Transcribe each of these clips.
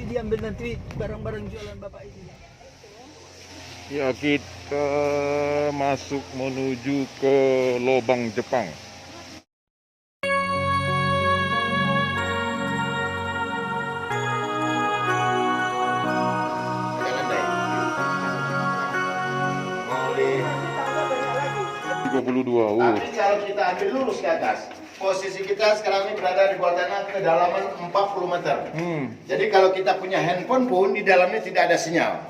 diambil nanti barang-barang jualan bapak ini. Ya, kita masuk menuju ke lubang Jepang. Mau di 32. Tapi kalau kita ambil lurus ke atas, posisi kita sekarang ini berada di bawah tanah kedalaman 40 meter. Jadi kalau kita punya handphone pun di dalamnya tidak ada sinyal.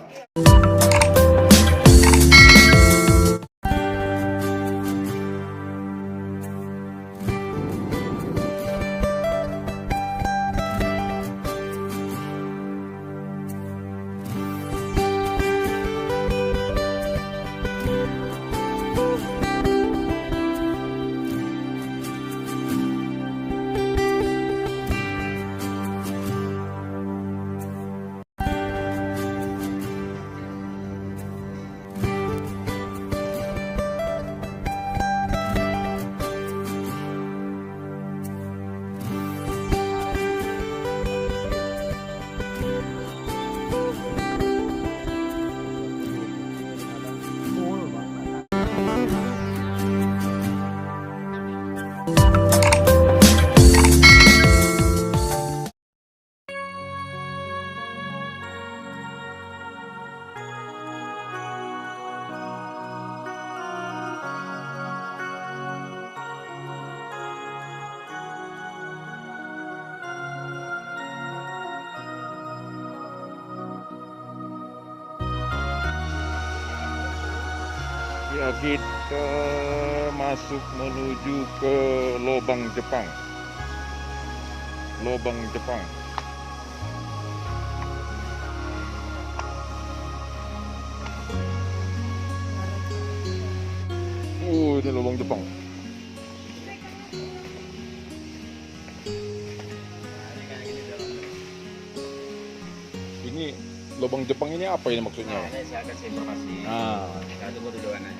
Ya, kita masuk menuju ke lubang Jepang. Lubang Jepang. Ini lubang Jepang. Ini lubang Jepang ini apa ini maksudnya? Nah, ini saya kasih informasi. Saya tunggu dulu aja.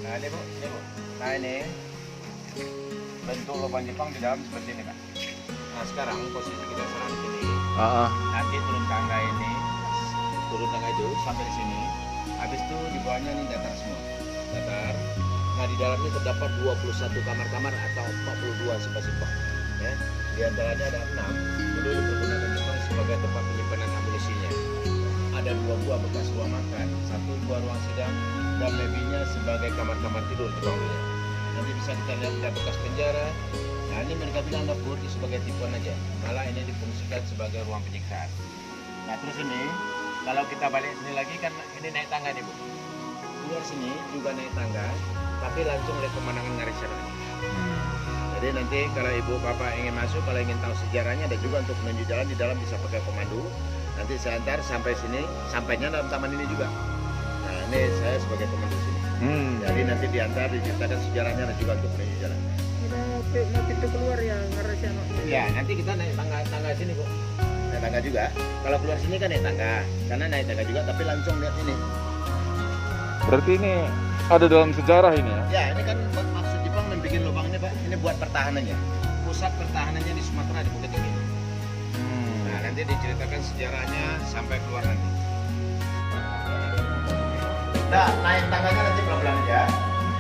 Nah ini bu. Nah ini bentuk lubang Jepang di dalam seperti ini kak. Nah sekarang posisi kita sekarang di sini. Nanti turun tangga ini, turun tangga itu sampai di sini. Habis itu di bawahnya ini datar semua, datar. Nah di dalamnya terdapat 21 kamar-kamar atau 42 simpang-simpang. Ya, di antaranya ada 6 dulu dipergunakan Jepang sebagai tempat penyimpanan amunisinya. Ada 2 buah bekas ruang makan, 1 buah ruang sidang, dan lebihnya sebagai kamar-kamar tidur Jepang dulu. Nanti bisa kita lihat ada bekas penjara. Nah ini mereka bilang dapur sebagai tipuan aja, malah ini difungsikan sebagai ruang penyiksaan. Nah terus ini, kalau kita balik sini lagi kan ini naik tangga nih bu. Keluar sini juga naik tangga, tapi langsung lihat pemandangan Ngarisaro ini. Jadi nanti kalau ibu bapak ingin masuk, kalau ingin tahu sejarahnya, ada juga untuk menunjuk jalan di dalam bisa pakai pemandu. Nanti saya antar sampai sini, sampainya dalam taman ini juga. Nah ini saya sebagai pemandu sini. Jadi nanti diantar, diceritakan sejarahnya dan juga untuk menunjuk jalan. Mau pintu keluar ya Ngarisaro. Ya nanti kita naik tangga sini bu. Naik tangga juga. Kalau keluar sini kan naik tangga, sana naik tangga juga, tapi langsung lihat ini. Berarti ini ada dalam sejarah ini ya? Ya ini kan maksud Jepang membuat lubang ini pak, ini buat pertahanannya. Pusat pertahanannya di Sumatera di Bukit Tinggi. Nah nanti diceritakan sejarahnya sampai keluar nanti. Nah naik tangganya nanti pelan-pelan aja.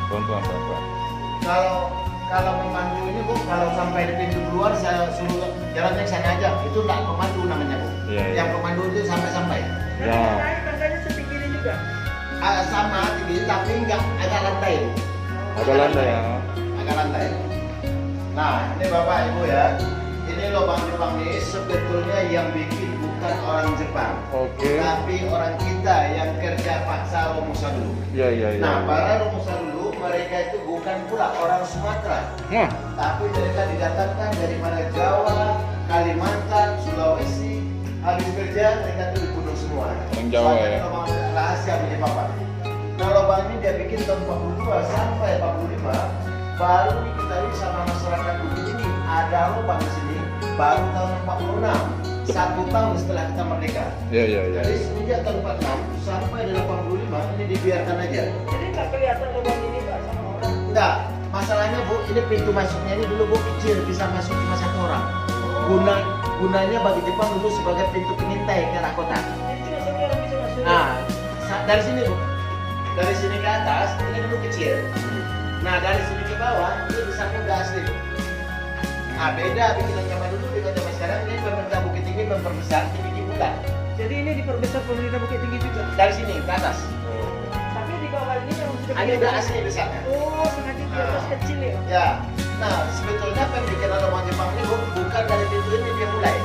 Pelan-pelan. Kalau memandu ini bu, kalau sampai di pintu keluar saya suruh jalannya ke sana aja. Itu enggak pemandu namanya bu. Iya. Yang pemandu itu sampai-sampai. Ya. Tangganya setinggi ini juga. Sama tinggi tapi enggak agak lantai bu. Agak landai ya. Agak lantai. Nah ini bapak ibu ya. Ini lubang Jepang ini sebetulnya yang bikin bukan orang Jepang. Oke. Tapi orang kita yang kerja paksa Romusa dulu. Iya. Nah para Romusa dulu mereka itu bukan pula orang Sumatera. Tapi mereka didatangkan daripada Jawa, Kalimantan, Sulawesi. Habis kerja mereka itu dibunuh semua. Orang Jawa ya. Lubang rahasia punya papa. Nah lubang ini dia bikin tahun 42 sampai 45 baru diketahui sama masyarakat Bukit Tinggi ada lubang di sini baru tahun 46, 1 tahun setelah kita merdeka. Iya. Jadi semenjak tahun 46 sampai 85 ini dibiarkan aja. Jadi nggak kelihatan lubang ini pak sama orang. Enggak, masalahnya Bu, ini pintu masuknya ini dulu Bu kecil, bisa masuk cuma 1 orang. Gunanya bagi Jepang dulu sebagai pintu pengintai ke arah kota. Ini cuma 1 orang bisa masuk. Nah, dari sini Bu, dari sini ke atas ini dulu kecil. Nah, dari sini ke bawah ini bisa udah asli Bu. Nah, beda bikinan zaman dulu dengan zaman sekarang. Ini pemerintah Bukit Tinggi memperbesar dibikin bulan. Jadi ini diperbesar pemerintah Bukit Tinggi juga. Dari sini ke atas. Tapi di bawah ini memang sudah. Ini udah asli besarnya. Oh, sengaja di atas kecil ya. Ya. Nah, sebetulnya pembikinan rumah Jepang ini Bu, bukan dari pintu ini dia mulai,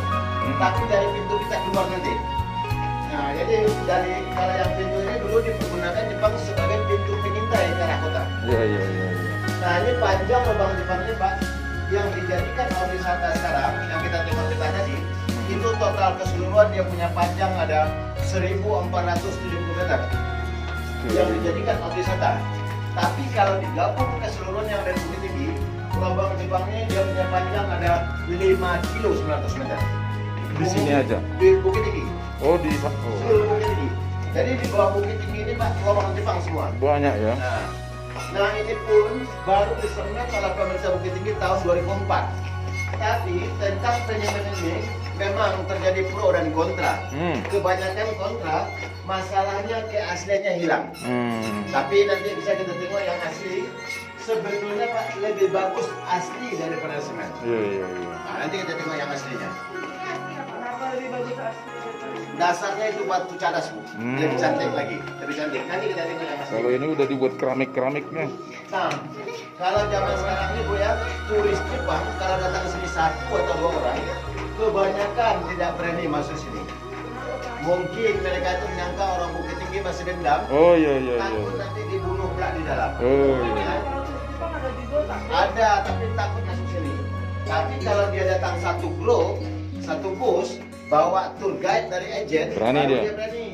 tapi dari pintu kita keluar nanti. Nah, jadi dari kalau yang pintu ini dulu dipergunakan Jepang sebagai pintu pengintai ke arah kota. Iya. Nah, ini panjang lubang Jepang ini Pak, yang dijadikan objek wisata sekarang, yang kita tengok kita tadi, itu total keseluruhan dia punya panjang ada 1470 meter yang dijadikan objek wisata. Tapi kalau digabung keseluruhan yang dari Bukit Tinggi, lubang Jepangnya dia punya panjang ada 5 kilo 900 meter. Di sini aja? Di Bukit Tinggi. Oh, di Seluruh Bukit Tinggi. Jadi di bawah Bukit Tinggi ini Pak, lubang Jepang semua. banyak ya. Nah ini pun baru disemat oleh pemerintah Bukit Tinggi tahun 2004. Tapi tentang penyemanan ini memang terjadi pro dan kontra. Kebanyakan kontra, masalahnya keasliannya hilang. Tapi nanti bisa kita tengok yang asli. Sebetulnya Pak lebih bagus asli daripada semen. Iya. Nah, nanti kita tengok yang aslinya. Kenapa lebih bagus asli? Dasarnya itu batu cadas Bu, lebih cantik lagi, lebih cantik. Nanti kita tengok yang asli. Kalau ini udah dibuat keramiknya. Nah, kalau zaman sekarang ini Bu ya, turis Jepang kalau datang ke sini 1 atau 2 orang, kebanyakan tidak berani masuk sini. Mungkin mereka itu menyangka orang Bukit Tinggi masih dendam. Oh iya. Takut nanti dibunuh pula di dalam. Oh iya. Kalau turis Jepang ada juga tak? Ada, tapi takut masuk sini. Tapi kalau dia datang 1 grup, 1 bus, bawa tour guide dari agen, Berani baru dia? berani.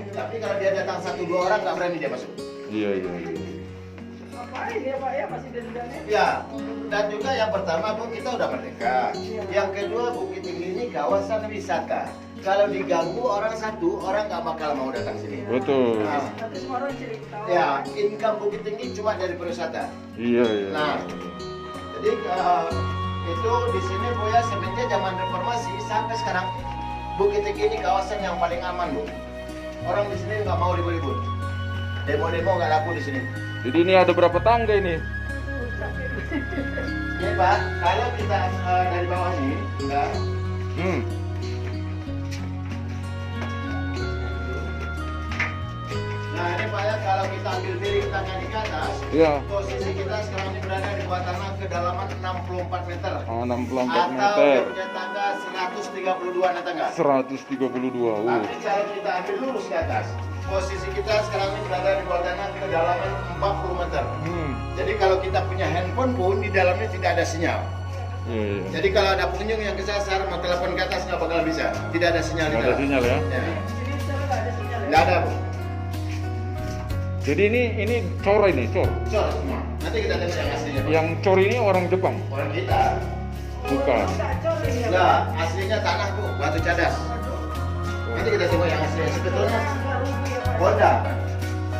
Tapi kalau dia datang 1-2 orang nggak berani dia masuk. Iya. Ngapain ya Pak ya masih dendamnya? Ya, dan juga yang pertama Bu, kita udah merdeka. Yang kedua, Bukit Tinggi ini kawasan wisata. Kalau diganggu orang 1, orang nggak bakal mau datang sini. Betul. Nah, Nanti semua orang jadi ketawa. ya, income Bukit Tinggi cuma dari pariwisata. Iya. Nah, jadi itu di sini Bu ya semenjak zaman reformasi sampai sekarang Bukit Tinggi ini kawasan yang paling aman Bu. Orang di sini nggak mau ribut-ribut. Demo-demo nggak laku di sini. Jadi ini ada berapa tangga ini? Ini Pak, kalau kita dari bawah ini, enggak. Nah ini Pak ya, kalau kita ambil miring tangan ke atas, Iya. posisi kita sekarang ini berada di bawah tanah kedalaman 64 meter. Oh, 64 Atau meter. dia punya tangga 132 ada tangga. 132. Tapi kalau kita ambil lurus ke atas, posisi kita sekarang ini berada di bawah tanah kedalaman 40 meter. Jadi kalau kita punya handphone pun di dalamnya tidak ada sinyal. Iya. Jadi kalau ada pengunjung yang kesasar mau telepon ke atas nggak bakal bisa. Tidak ada sinyal di Nggak ada dalam. sinyal ya? Ya. Di sini secara nggak ada sinyal ya? Nggak ada Bu. Jadi ini cor ini, cor. Cor semua. Nanti kita lihat yang aslinya Pak. Yang cor ini orang Jepang. Orang kita. Bukan. Kacau ini ya. Enggak, aslinya tanah Bu, batu cadas. Nanti kita tengok yang aslinya. Sebetulnya Honda.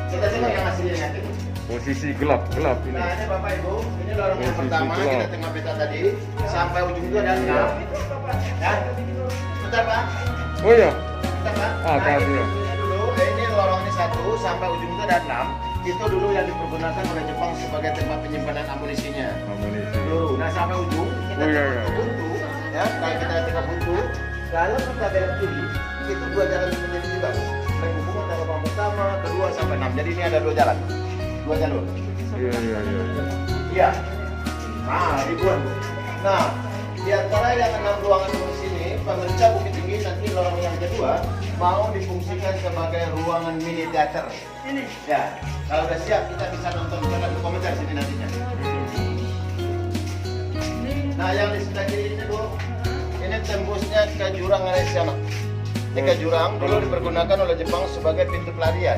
Kita tengok yang aslinya nanti. Posisi gelap ini. Nah ini Bapak Ibu, ini lorong yang Posisi pertama gelap. kita tengok peta tadi sampai ujung itu ada 6. Ya, bentar Pak, Oh iya. bentar Pak. Ah, Nah, kasih ya. ini dulu, ini lorong ini 1 sampai ujung itu ada 6. Itu dulu yang dipergunakan oleh Jepang sebagai tempat penyimpanan amunisinya. Amunisi. Dulu, nah sampai ujung kita Oh, iya, tengok iya. ke buntu, ya, kalau kita tengok buntu, kalau kita belok kiri, itu 2 jalan sendiri juga, menghubung antara lubang pertama, kedua sampai 6. Jadi ini ada 2 jalan, 2 jalur. Iya. Iya. Nah, ribuan Bu. Nah, di antara yang 6 ruangan di sini, pemerintah Bukit Tinggi nanti lorong yang kedua mau difungsikan sebagai ruangan mini teater. Ini. Ya, kalau udah siap kita bisa nonton dokumenter sini nantinya. Nah, yang di sebelah kiri ini Bu, ini tembusnya ke jurang ada di sana. Ini ke jurang dulu dipergunakan oleh Jepang sebagai pintu pelarian.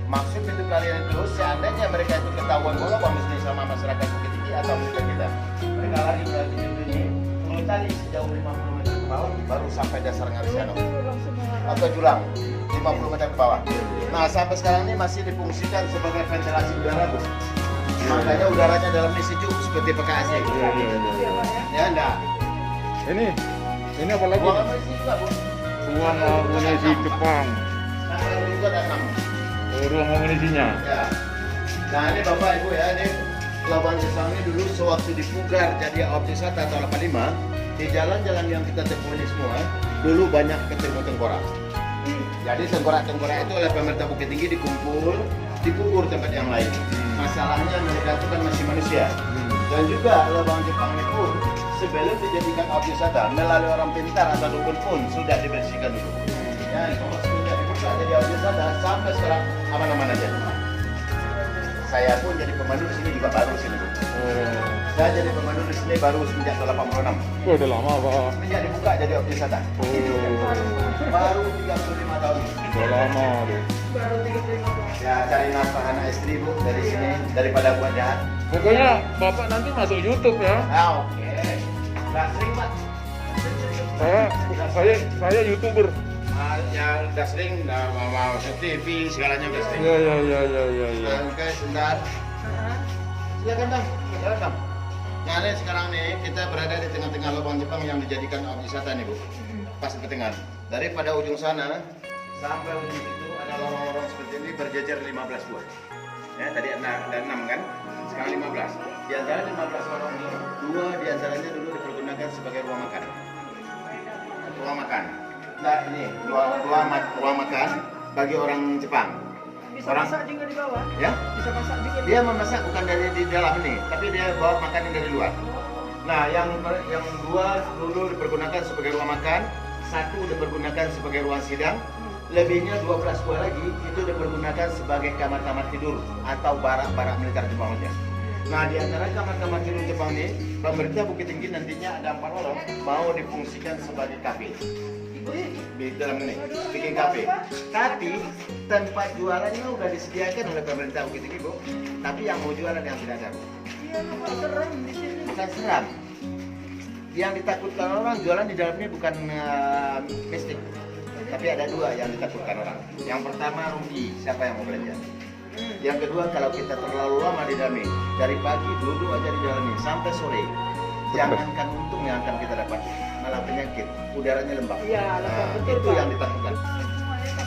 Maksud pintu pelarian itu seandainya mereka itu ketahuan bahwa misalnya sama masyarakat Bukit Tinggi atau misalnya kita, mereka lari melalui pintu ini, turun tali sejauh 50 meter ke bawah, baru sampai dasar Ngarisiano atau jurang 50 meter ke bawah. Nah sampai sekarang ini masih difungsikan sebagai ventilasi udara Bu. Makanya udaranya dalam ini sejuk seperti pakai AC. Iya. Ya enggak. Ini apa lagi? Ruang amunisi juga, Bu. Ruang amunisi Jepang. Sampai itu ada 6. Ruang amunisinya. Ya. Nah ini Bapak Ibu ya, ini Labuan Jepang ini dulu sewaktu dipugar jadi objek wisata tahun 85, di jalan-jalan yang kita tempuh ini semua, dulu banyak ketemu tengkorak. Jadi tengkorak-tengkorak itu oleh pemerintah Bukit Tinggi dikubur tempat yang lain. Masalahnya mereka itu kan masih manusia. Dan juga Labuan Jepang ini pun sebelum dijadikan objek wisata melalui orang pintar atau dukun pun sudah dibersihkan dulu. Ya, kalau sudah dibuka jadi objek wisata sampai sekarang aman-aman aja. Saya pun jadi pemandu di sini juga baru sini, Bu. Saya jadi pemandu di sini baru sejak tahun 86. Oh, udah lama, Pak. Sejak dibuka jadi objek wisata. Baru 35 tahun. Udah lama, deh. Baru 35 tahun. Ya, cari nafkah anak istri, Bu, dari sini daripada buat jahat. Pokoknya Bapak nanti masuk YouTube ya. Ah, oke. Nggak sering, Pak. Saya YouTuber. Ya udah sering, mau TV segalanya udah sering. Iya. Oke, sebentar. Silakan Bang, silakan. Nah ini sekarang nih kita berada di tengah-tengah lubang Jepang yang dijadikan objek wisata nih, Bu. Pas di pertengahan. Daripada ujung sana sampai ujung itu ada lorong-lorong seperti ini berjejer 15 buah. Ya tadi ada 6 kan, sekarang 15. Di antara 15 lorong ini, 2 di antaranya dulu dipergunakan sebagai ruang makan. Ruang makan. Nah ini ruang makan bagi orang Jepang. Bisa Orang masak juga di bawah. ya? Bisa masak juga. Dia memasak bukan dari di dalam ini, tapi dia bawa makanan dari luar. Nah, yang 2 dulu dipergunakan sebagai ruang makan, 1 dipergunakan sebagai ruang sidang, lebihnya 12 buah lagi itu dipergunakan sebagai kamar-kamar tidur atau barak-barak militer Jepang aja. Nah, di antara kamar-kamar tidur Jepang ini, pemerintah Bukit Tinggi nantinya ada 4 lorong mau difungsikan sebagai kafe. Di dalam ini bikin kafe, tapi tempat jualannya udah disediakan oleh pemerintah Bukit Tinggi, Bu. Tapi yang mau jualan yang tidak ada, Bu. Iya, Pak, serem di sini. Bukan seram. Yang ditakutkan orang jualan di dalam ini bukan mistik, tapi ada 2 yang ditakutkan orang. Yang pertama rugi, siapa yang mau belanja? Yang kedua kalau kita terlalu lama di dalam ini, dari pagi duduk aja di dalam ini sampai sore, jangankan untung yang akan kita dapat, malah penyakit, udaranya lembab. Iya, lembab, betul, Itu Pak. yang ditakutkan.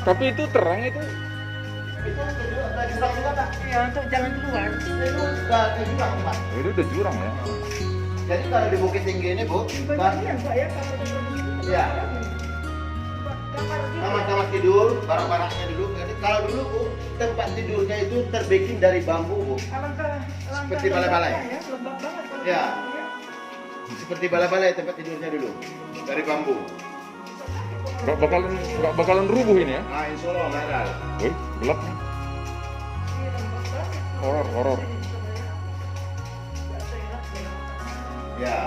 Tapi itu terang itu. Itu udah jurang juga, Pak. Iya, untuk jalan keluar. Itu udah ke jurang, Pak. Itu udah jurang ya. Jadi kalau di Bukit Tinggi ini, Bu, Bagian, Pak, ya, kamar-kamar begini. Iya. Kamar juga. kamar-kamar tidur, barang-barangnya dulu. Jadi kalau dulu, Bu, tempat tidurnya itu terbikin dari bambu, Bu. Alangkah Seperti balai-balai. Ya, lembab banget. Pak. Ya. Iya. Seperti balai-balai tempat tidurnya dulu, dari bambu. Nggak bakalan rubuh ini ya. Nah, insya Allah nggak ada. Wih, gelap nih. Iya, lembab banget. Horor. Ya.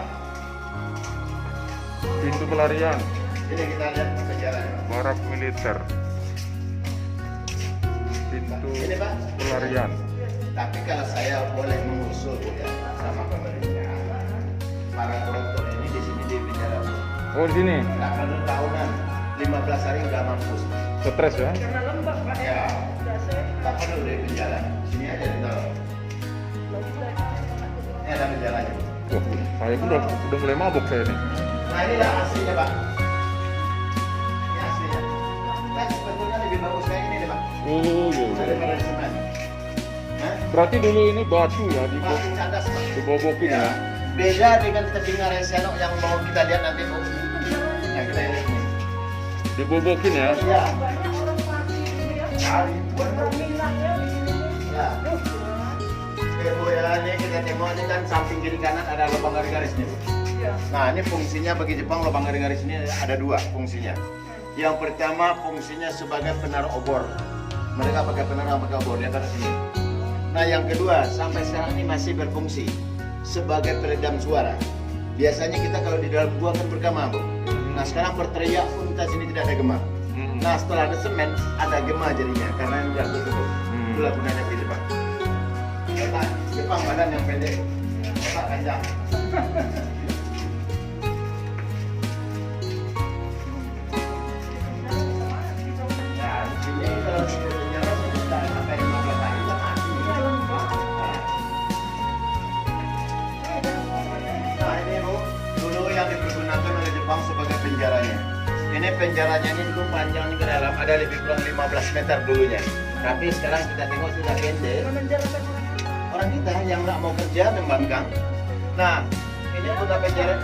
Pintu pelarian, Ini kita lihat sejarah. barak militer. Pintu Ini, Pak. pelarian. Tapi kalau saya boleh mengusul ya sama pemerintah, para koruptor ini di sini di penjara. Oh, di sini. Nggak perlu tahunan, 15 hari udah mampus. Stres ya. Karena lembab, Pak. Ya. Udah saya. Tak perlu di penjara. Sini aja ditaruh. Ini ada penjaranya. Wah, saya pun udah mulai mabuk saya nih. Nah inilah aslinya, Pak. Ini aslinya. Kan sebetulnya lebih bagus kayak ini deh, Pak. Oh, iya. Daripada di semen. Hah? Berarti dulu ini batu ya, Masih cadas, Pak. dibobokin ya. Beda dengan tebing Aresiano yang mau kita lihat nanti, Bu. Yang kita lihat ini. Dibobokin ya. Iya. Banyak orang mati ini ya. Kali. Orang minang ya di sini. Ya. Oke, Bu, ya. Ini kita tengok ini kan samping kiri kanan ada lubang garis-garis nih, Bu. Iya. Nah, ini fungsinya bagi Jepang lubang garis-garis ini ada 2 fungsinya. Yang pertama fungsinya sebagai penaruh obor. Mereka pakai obor di atas sini. Nah, yang kedua sampai sekarang ini masih berfungsi sebagai peredam suara. Biasanya kita kalau di dalam gua kan bergema, Bu. Nah, sekarang berteriak pun kita sini tidak ada gema. Nah, setelah ada semen ada gema jadinya karena yang udah tertutup. Itulah gunanya di Jepang. Bapak, Jepang badan yang pendek, Bapak panjang. Ya, di sini kalau di penjara sudah sampai 15 hari kita mati. ini penjaranya ini dulu panjangnya ke dalam ada lebih kurang 15 meter dulunya. Tapi sekarang kita tengok sudah pendek. Orang kita yang nggak mau kerja membangkang. Nah, ini sudah penjara.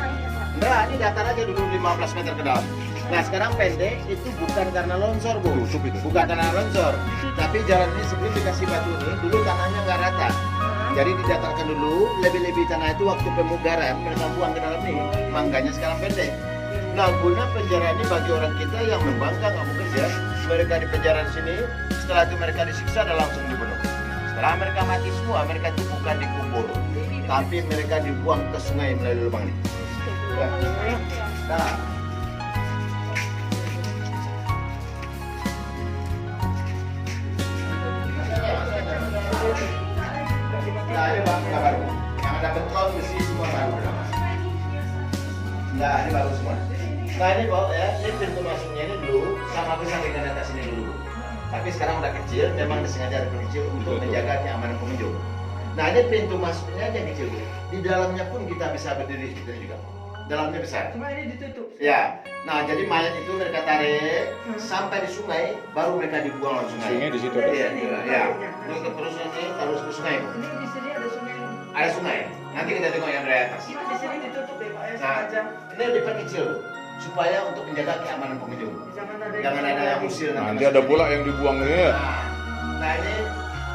Enggak, ini datar aja dulu 15 meter ke dalam. Nah, sekarang pendek itu bukan karena longsor, Bu. Bukan karena longsor. Tapi jalan ini sebelum dikasih batu ini, dulu tanahnya nggak rata. Jadi didatarkan dulu, lebih-lebih tanah itu waktu pemugaran mereka buang ke dalam ini. Makanya sekarang pendek. Nah, guna penjara ini bagi orang kita yang membangkang nggak mau kerja, mereka di penjara di sini, setelah itu mereka disiksa dan langsung dibunuh. Setelah mereka mati semua, mereka itu bukan dikubur, tapi mereka dibuang ke sungai melalui lubang ini. Ya. Nah, nah ini bang, nggak baru. Yang ada beton besi semua baru. Nah, ini baru semua. Nah ini Pak ya, ini pintu masuknya ini dulu sama besar dengan atas ini dulu. Tapi sekarang udah kecil, memang disengaja kecil untuk menjaga keamanan pengunjung. Nah ini pintu masuknya aja kecil. Di dalamnya pun kita bisa berdiri di sini juga. Dalamnya besar. Cuma ini ditutup. Ya. Nah jadi mayat itu mereka tarik sampai di sungai, baru mereka dibuang ke sungai. Sungai di situ ada. Iya. Ya. Terus ini harus ke sungai. Ini di sini ada sungai. Ada sungai. Nanti kita tengok yang dari atas. Cuma di sini ditutup ya Pak ya Nah, sengaja. ini diperkecil supaya untuk menjaga keamanan pengunjung. Jangan ada yang usil Nanti ada pula yang dibuang ini ya. Nah ini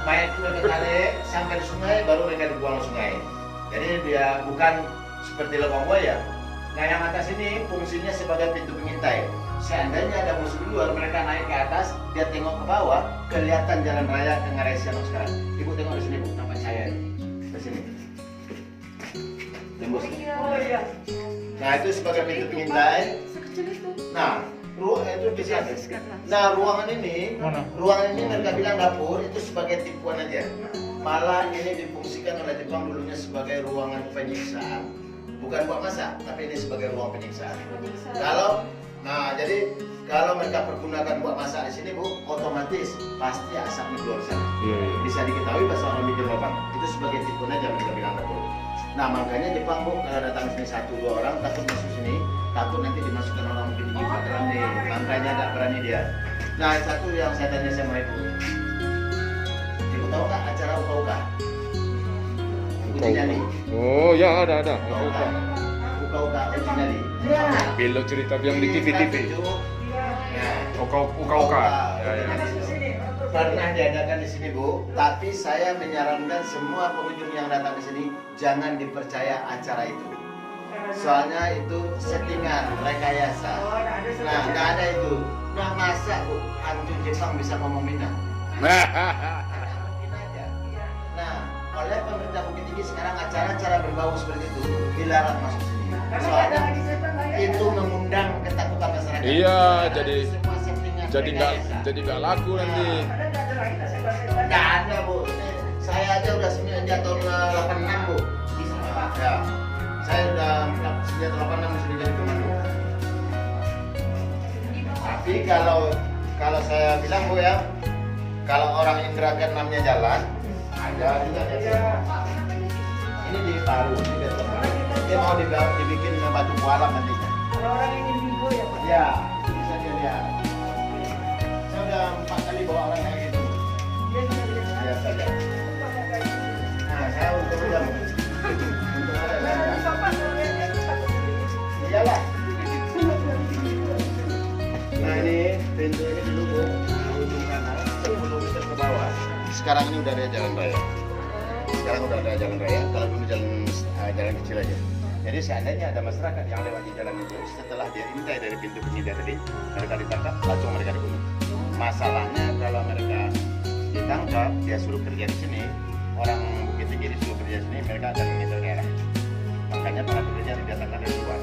mayat itu mereka tarik sampai di sungai, baru mereka dibuang ke sungai. Jadi dia bukan seperti lubang buaya. Nah yang atas ini fungsinya sebagai pintu pengintai. Seandainya ada musuh di luar, mereka naik ke atas, dia tengok ke bawah, kelihatan jalan raya ke Ngarai Sianok sekarang. Ibu tengok di sini Bu, nampak saya di sini. Tembus. Oh iya. Nah itu sebagai pintu pengintai. Sekecil itu. Nah, ruang itu bisa. Nah, ruangan ini mereka bilang dapur itu sebagai tipuan aja. Malah ini difungsikan oleh Jepang dulunya sebagai ruangan penyiksaan. Bukan buat masak, tapi ini sebagai ruang penyiksaan. Jadi kalau mereka pergunakan buat masak di sini Bu, otomatis pasti asapnya keluar sana. Bisa diketahui bahasa orang bikin lubang. Itu sebagai tipuan aja mereka bilang dapur. Nah makanya Jepang Bu, kalau datang sini 1-2 orang takut masuk sini, takut nanti dimasukkan orang mungkin di dalam nih, makanya nggak berani dia. Nah satu yang saya tanya sama ibu tahu nggak acara uka-uka? Uji nyali. Oh ya ada. Uka-uka uji nyali. Bilo cerita yang di TV. Uka-uka. Pernah diadakan di sini Bu, tapi saya menyarankan semua pengunjung yang datang ke sini jangan dipercaya acara itu. Soalnya itu settingan, rekayasa. Nah, nggak ada itu. Nah, masa Bu, hantu Jepang bisa ngomong Minang? Nah, oleh pemerintah Bukit Tinggi sekarang acara-acara berbau seperti itu dilarang masuk sini. Soalnya itu mengundang ketakutan masyarakat. Iya, jadi semua settingan, jadi nggak laku nanti. Nggak ada Bu. Saya aja udah sejak tahun 86 Bu. Ya. Saya udah sejak 86 di sini jadi komando. Tapi kalau saya bilang Bu ya, kalau orang Indra ke-6-nya jalan, ada juga ya. Ini di Paru, dia mau dibikin batu kualam nantinya. Kalau orang ingin bingo ya Pak. Ya, itu bisa dia lihat. Saya udah 4 kali bawa orang kayak gitu. Dia bisa lihat. Ya saja. Nah, saya untuk jam. Untuk ada. Bapak kalau lihatnya itu takut sendiri. Iyalah. Nah ini pintu ini dulu Bu, ujung kanan 10 meter ke bawah. Sekarang ini udah ada jalan raya. Sekarang udah ada jalan raya. Kalau dulu jalan kecil aja. Jadi seandainya ada masyarakat yang lewat di jalan itu, setelah dia intai dari pintu penyidik tadi, mereka ditangkap, langsung mereka dibunuh. Masalahnya kalau mereka ditangkap, dia suruh kerja di sini, orang Bukit Tinggi disuruh kerja di sini, mereka akan mengintai daerah. Makanya para pekerja didatangkan dari luar.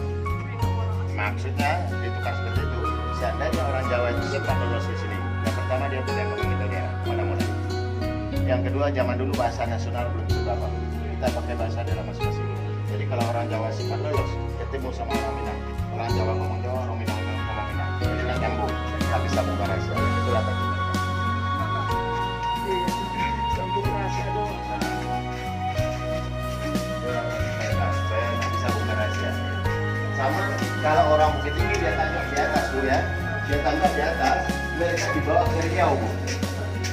Maksudnya ditukar seperti itu. Seandainya orang Jawa itu sempat lolos di sini, yang pertama dia tidak akan mengintai daerah, mana-mana. Yang kedua, zaman dulu bahasa nasional belum suka Pak. Kita pakai bahasa daerah masing-masing. Jadi kalau orang Jawa sempat lolos, ketemu sama orang Minang. Orang Jawa ngomong Jawa, orang Minang ngomong Minang. Jadi nggak nyambung, nggak bisa buka rahasia. Itulah tadi mereka. Sambung rahasia doang. Supaya nggak bisa buka rahasia. Sama kalau orang Bukit Tinggi dia tanya di atas Bu, Bu ya. Dia tangga di atas, mereka dibawa ke Riau Bu.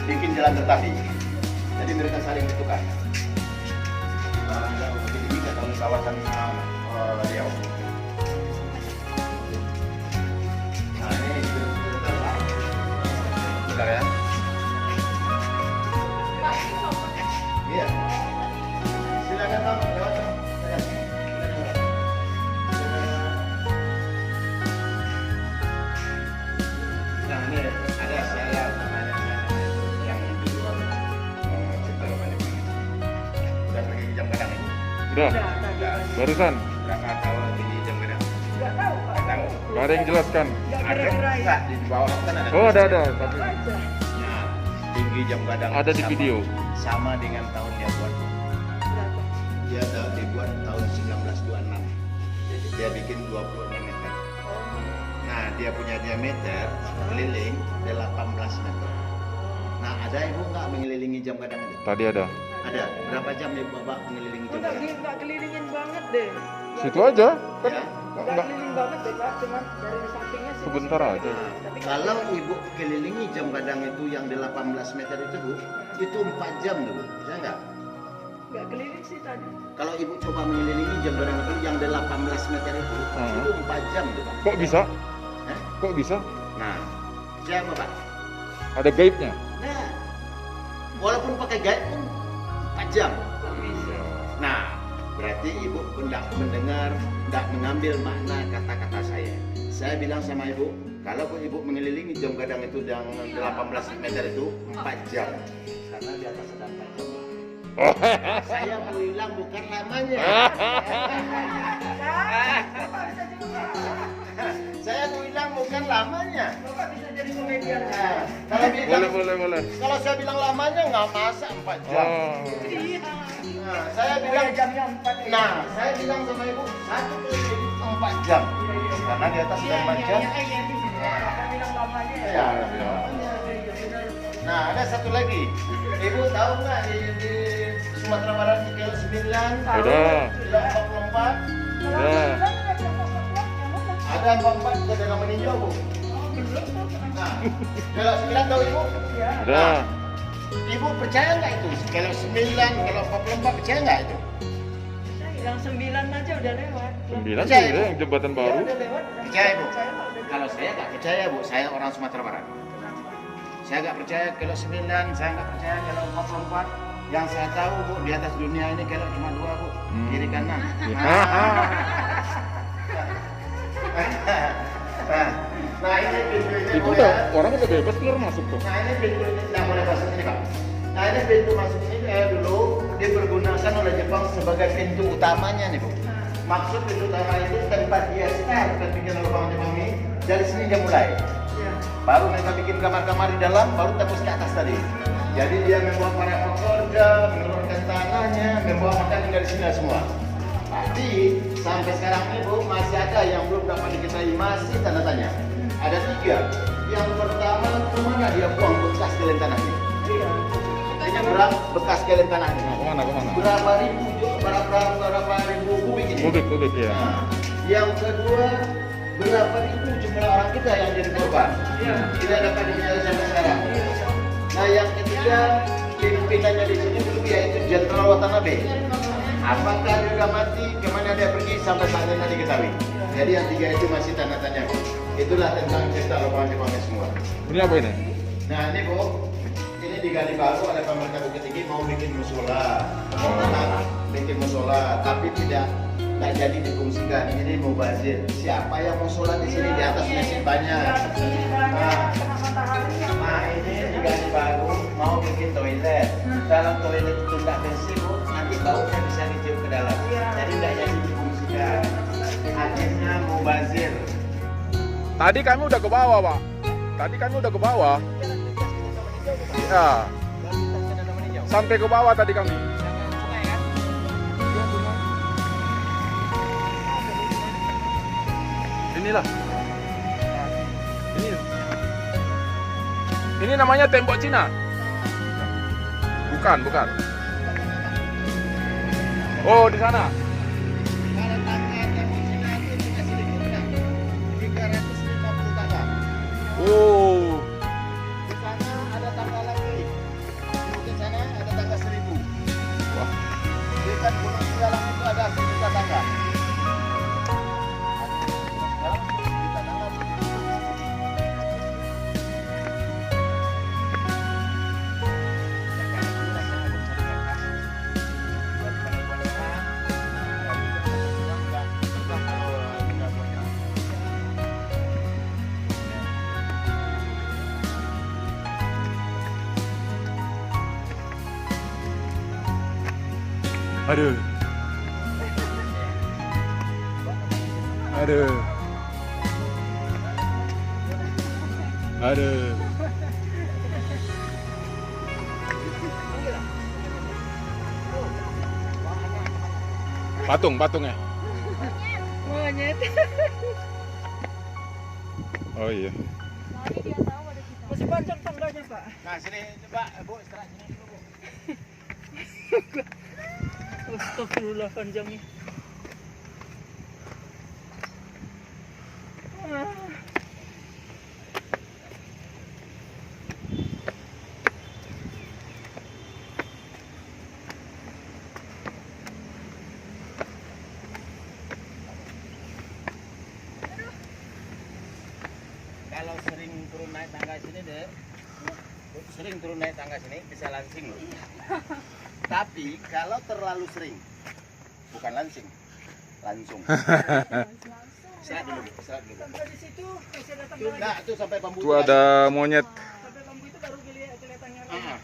Bikin jalan tertati. Jadi mereka saling bertukar. Jadi ini kalau kawasan Riau. Nah ini bentar ya. Iya. Silakan Bang, lewat. Nah ini ada saya namanya yang di luar cerita banyak. Udah pergi ke jam kadang ini. Udah, Udah. barusan. Berapa tahun di jam kadang? Nggak tahu Pak. Tahu. Gak ada yang jelaskan. Nggak Ada kira-kira ya. enggak di bawah kan ada. Oh ada, tapi Aja. Nah, tinggi jam kadang ada di sama- video. sama dengan tahun dia buat. Berapa? Dia dibuat tahun 1926. Jadi dia bikin 26 meter. Nah, dia punya diameter keliling 18 meter. Nah, ada ibu nggak mengelilingi jam kadang itu? Tadi ada. Ada. Berapa jam ibu bapak mengelilingi jam Nggak kadang? nggak kelilingin banget deh. Situ aja. Kan Ya. Nggak enggak. keliling banget deh Pak. Cuman dari sampingnya sih. Sebentar aja. Tapi Kalau ibu kelilingi jam kadang itu yang 18 meter itu bu, itu 4 jam dulu, ya nggak? nggak keliling sih tadi. Kalau ibu coba mengelilingi jam kadang itu yang 18 meter itu 4 jam tuh pak. Kok bisa? Hah? Kok bisa? Nah, siapa pak? Ada gaibnya. Nah, walaupun pakai guide pun 4 jam. Nah, berarti ibu pun tidak mendengar, tidak mengambil makna kata-kata saya. Saya bilang sama ibu, kalau ibu mengelilingi jam kadang itu yang 18 meter itu 4 jam. Karena di atas ada 4 jam. Saya mau bilang bukan lamanya. Saya mau bilang bukan lamanya. Bapak bisa jadi komedian. Nah, kalau bilang, Boleh. kalau saya bilang lamanya nggak masa 4 jam. Oh. Iya. Nah, saya Oh, bilang ya, jamnya 4. Nah, saya bilang sama ibu, satu keliling 4 jam. Karena di atas Iya, 4 jam. Bapak bilang lamanya ya. Ya. Iya, benar. Nah, ada satu lagi. Ibu tahu nggak di Sumatera Barat di kilo 9? Udah. Kilo 44. Udah. Ada 44 juga dalam meninjau, Bu. Nah, kilo 9 tahu ibu? Udah. Ibu percaya nggak itu? Kilo 9, kilo 44 percaya nggak itu? Yang 9 aja udah lewat. 9 Percaya, tuh Bu? yang jembatan baru. Ya, udah lewat. Percaya, Bu? Percaya, Pak. Kalau saya nggak percaya, Bu. Saya orang Sumatera Barat. Saya nggak percaya kilo 9, saya nggak percaya kilo 44. Yang saya tahu bu, di atas dunia ini kilo cuma 2 bu, kiri kanan. Nah ini pintu ini Itu bu udah ya. orang udah bebas keluar masuk tuh. Nah ini pintu ini tidak boleh masuk ini pak. Nah ini pintu masuk ini dulu dipergunakan oleh Jepang sebagai pintu utamanya nih bu. Maksud pintu utama ini tempat dia start ketika lubang Jepang ini dari sini dia mulai. Iya. Baru mereka bikin kamar-kamar di dalam, baru tembus ke atas tadi. Jadi dia membawa para pekerja, menurunkan tangannya, membawa makanan dari sini semua. Tapi sampai sekarang ini bu masih ada yang belum dapat diketahui, masih tanda tanya. Ada 3. Yang pertama kemana dia buang bekas galen tanah ini? Iya. Ini berapa bekas galen tanah ini? Kemana? Berapa ribu kubik ini? Kubik ya. Nah, yang kedua berapa ribu jumlah orang kita yang jadi korban? Iya. Tidak dapat dinyatakan sampai sekarang. Nah yang ketiga pimpinannya di sini dulu yaitu Jenderal Watanabe. Apakah dia sudah mati? Kemana dia pergi sampai saat ini diketahui. Jadi yang 3 itu masih tanda tanya. Itulah tentang cerita lapangan Jepang semua. Ini apa ini? Nah ini bu, ini digali baru oleh pemerintah Bukit Tinggi mau bikin musola. Nah, bikin musola, tapi tidak jadi difungsikan. Ini mubazir. Siapa yang musola di sini di atas mesin banyak? Nah ini digali baru mau bikin toilet. Dalam toilet itu tidak bersih bu, nanti baunya bisa dicium ke dalam. Jadi tidak jadi difungsikan. Akhirnya mubazir. Tadi kami udah ke bawah, Pak. Tadi kami udah ke bawah. Ya, sampai ke bawah tadi kami. Inilah. Ini namanya tembok Cina. Bukan. Oh, di sana. Kalau tangga tembok Cina itu dikasih di 350 tangga. Aduh. Aduh. Aduh. Patungnya. Monyet. Oh iya. Masih panjang tangganya, Pak. Nah, sini coba, Bu, istirahat sini dulu, Bu. Astagfirullah panjangnya. Kalau sering turun naik tangga sini deh, sering turun naik tangga sini bisa langsing loh. Tapi kalau terlalu sering, bukan langsing, langsung. Istirahat dulu, Bu, istirahat dulu. Sampai di situ masih ada tangga lagi. Nah, itu sampai bambu. Itu ada monyet Sampai bambu itu baru kelihatannya lagi. Ah.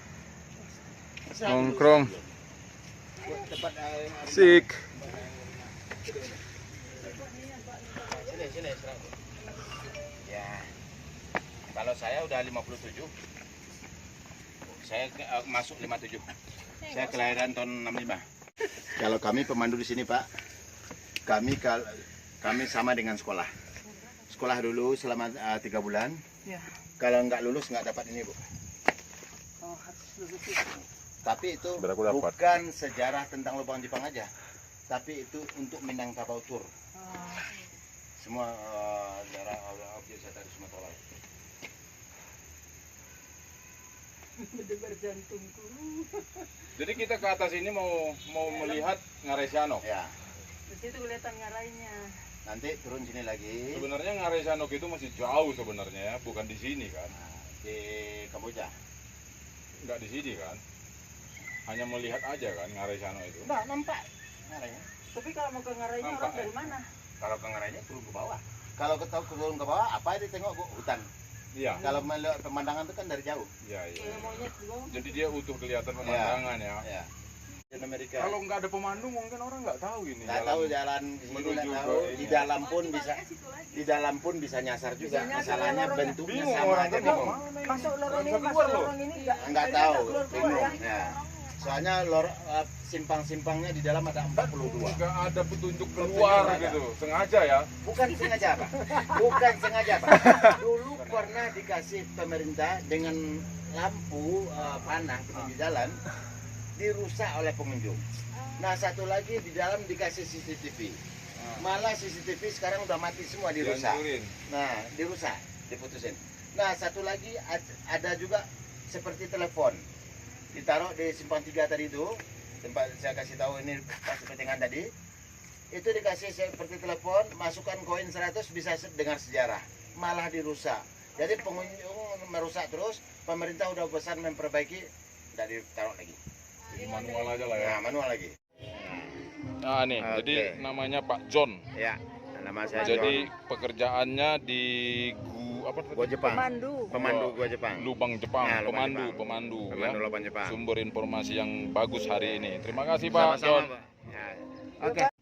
Istirahat dulu, nongkrong. istirahat dulu. Buat tempat Sik. Sini istirahat. Ya. Kalau saya udah 57. Saya masuk 57. Saya kelahiran tahun 65. Kalau kami pemandu di sini, Pak, kami sama dengan sekolah. Sekolah dulu selama 3 bulan. Ya. Kalau nggak lulus nggak dapat ini, Bu. Oh, harus lulus itu. Tapi itu Biar aku dapat. bukan sejarah tentang lubang Jepang aja. Tapi itu untuk Minangkabau Tour. Oh. Semua daerah objek wisata di Sumatera Barat. Mendengar jantungku. Jadi kita ke atas ini mau melihat Ngaresano. Ya, Di situ kelihatan ngarainya. nanti turun sini lagi. Sebenarnya Ngaresano itu masih jauh sebenarnya ya, bukan di sini kan. Nah, di Kamboja. Enggak di sini kan. Hanya melihat aja kan Ngaresano itu. Mbak, nampak. Ngarainya. Tapi kalau mau ke ngarainya Nampak, orang dari mana? Kalau ke Ngarainya turun ke bawah. Kalau turun ke bawah, apa yang ditengok, Bu? Hutan. Iya. Kalau melihat pemandangan itu kan dari jauh. Iya, iya. Kayak monyet dong. Jadi dia utuh kelihatan pemandangan ya. Ya. Di Amerika. Kalau nggak ada pemandu mungkin orang nggak tahu ini. nggak tahu jalan di sini, menuju nggak ke tahu. ini. Di dalam pun bisa, di dalam pun bisa nyasar juga. Bisa nyasar, Masalahnya orang bentuknya Bingung sama orang aja, kan bingung. Masuk lorong ini, Bisa masuk keluar loh. lorong ini Nggak tahu, keluar-keluar bingung. ya. Ya. Soalnya simpang-simpangnya di dalam ada 42. Nggak ada petunjuk keluar Petunjuk gitu, sengaja ya. Bukan sengaja, Pak. Bukan sengaja, Pak. Dulu pernah dikasih pemerintah dengan lampu panah penunjuk jalan dirusak oleh pengunjung. Nah, satu lagi di dalam dikasih CCTV. Malah CCTV sekarang udah mati semua, dirusak. Dihancurin. Nah, dirusak, diputusin. Nah, satu lagi ada juga seperti telepon. Ditaruh di simpang 3 tadi itu, tempat saya kasih tahu ini pas petingan tadi. Itu dikasih seperti telepon, masukkan koin 100 bisa dengar sejarah. Malah dirusak. Jadi pengunjung merusak terus, pemerintah udah pesan memperbaiki, tidak ditaruh lagi. Jadi manual aja lah ya. Nah, manual lagi. Nah nih, Oke. jadi namanya Pak John. Ya, nama saya Jadi John. pekerjaannya di Gua Jepang. Pemandu gua Jepang. Lubang Jepang, Nah, Lubang pemandu, Jepang. pemandu, Pemandu ya. Lubang Jepang. Sumber informasi yang bagus hari ini. Terima kasih Pak Sama-sama, John. Pak. Ya. Oke.